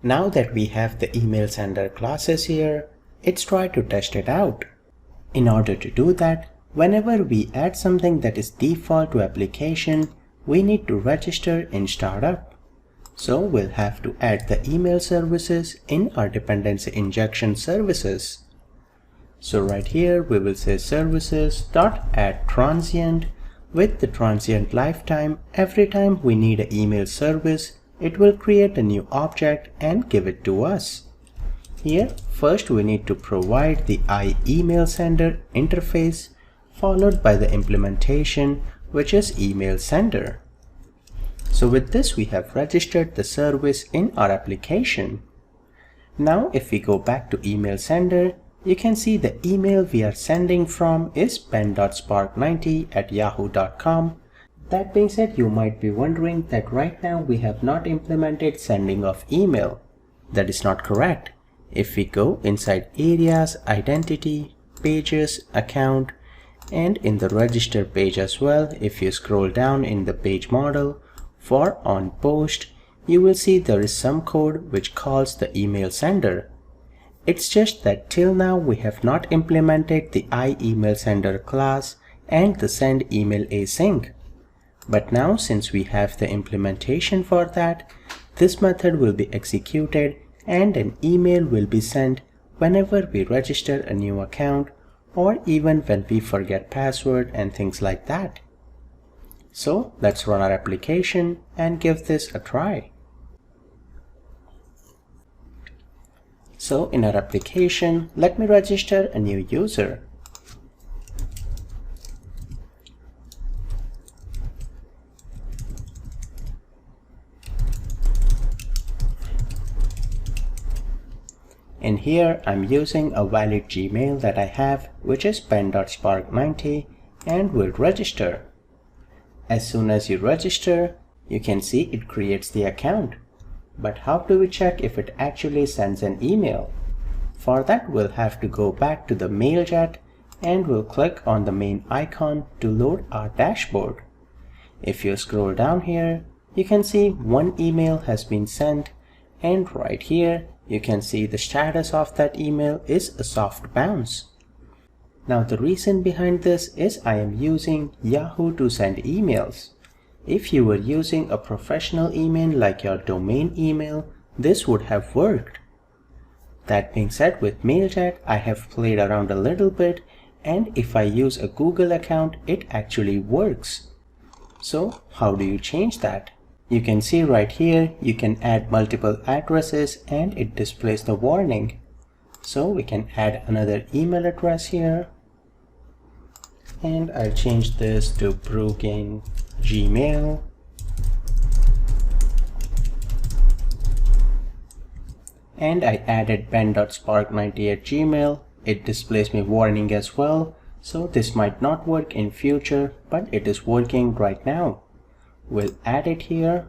Now that we have the email sender classes here, let's try to test it out. In order to do that, whenever we add something that is default to application, we need to register in startup. So we'll have to add the email services in our dependency injection services. So right here we will say services.add transient. With the transient lifetime, every time we need an email service, it will create a new object and give it to us. Here, first we need to provide the iEmailSender interface, followed by the implementation, which is email sender. So with this, we have registered the service in our application. Now, if we go back to email sender, you can see the email we are sending from is ben.spark90@yahoo.com. That being said, you might be wondering that right now we have not implemented sending of email. That is not correct. If we go inside areas, identity, pages, account, and in the register page as well, if you scroll down in the page model for on post, you will see there is some code which calls the email sender. It's just that till now we have not implemented the iEmailSender class and the send email async. But now since we have the implementation for that, this method will be executed and an email will be sent whenever we register a new account or even when we forget password and things like that. So let's run our application and give this a try. So in our application, let me register a new user. In here, I'm using a valid Gmail that I have, which is ben.spark90, and will register. As soon as you register, you can see it creates the account. But how do we check if it actually sends an email? For that, we'll have to go back to the MailJet and we'll click on the main icon to load our dashboard. If you scroll down here, you can see one email has been sent, and right here, you can see the status of that email is a soft bounce. Now the reason behind this is I am using Yahoo to send emails. If you were using a professional email like your domain email, this would have worked. That being said, with MailJet, I have played around a little bit, and if I use a Google account, it actually works. So how do you change that? You can see right here, you can add multiple addresses and it displays the warning. So we can add another email address here. And I'll change this to Bruggen Gmail. And I added ben.spark90@gmail. It displays me warning as well. So this might not work in future, but it is working right now. We'll add it here.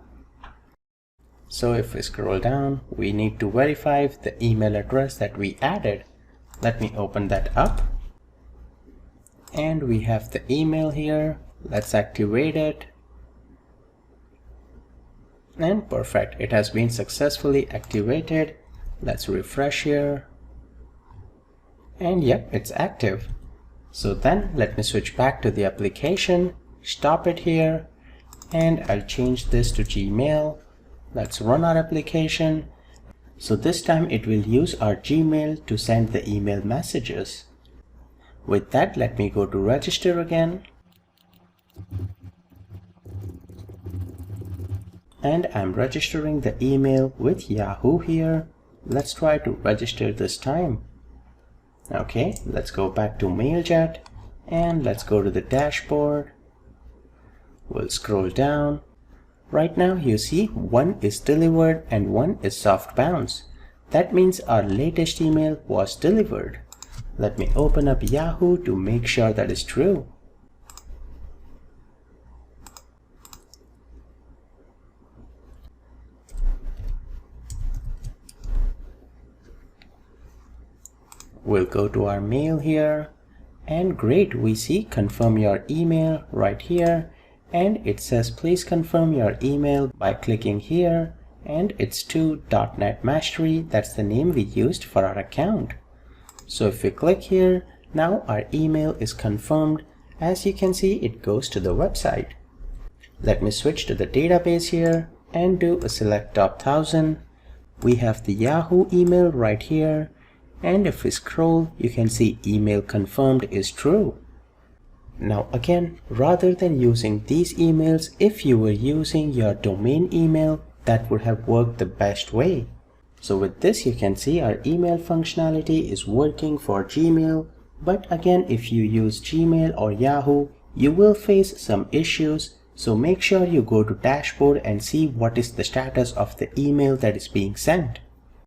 So if we scroll down, we need to verify the email address that we added. Let me open that up. And we have the email here. Let's activate it. And perfect, it has been successfully activated. Let's refresh here. And yep, it's active. So then let me switch back to the application, stop it here, and I'll change this to Gmail. Let's run our application. So this time it will use our Gmail to send the email messages. With that, let me go to register again. And I'm registering the email with Yahoo here. Let's try to register this time. Okay, let's go back to MailJet and let's go to the dashboard. We'll scroll down. Right now you see one is delivered and one is soft bounce. That means our latest email was delivered. Let me open up Yahoo to make sure that is true. We'll go to our mail here, and great, we see confirm your email right here, and it says please confirm your email by clicking here, and it's to .NET Mastery. That's the name we used for our account. So if we click here, now our email is confirmed. As you can see, it goes to the website. Let me switch to the database here and do a select top 1000. We have the Yahoo email right here, and if we scroll, you can see email confirmed is true. Now again, rather than using these emails, if you were using your domain email, that would have worked the best way. So with this, you can see our email functionality is working for Gmail. But again, if you use Gmail or Yahoo, you will face some issues. So make sure you go to dashboard and see what is the status of the email that is being sent.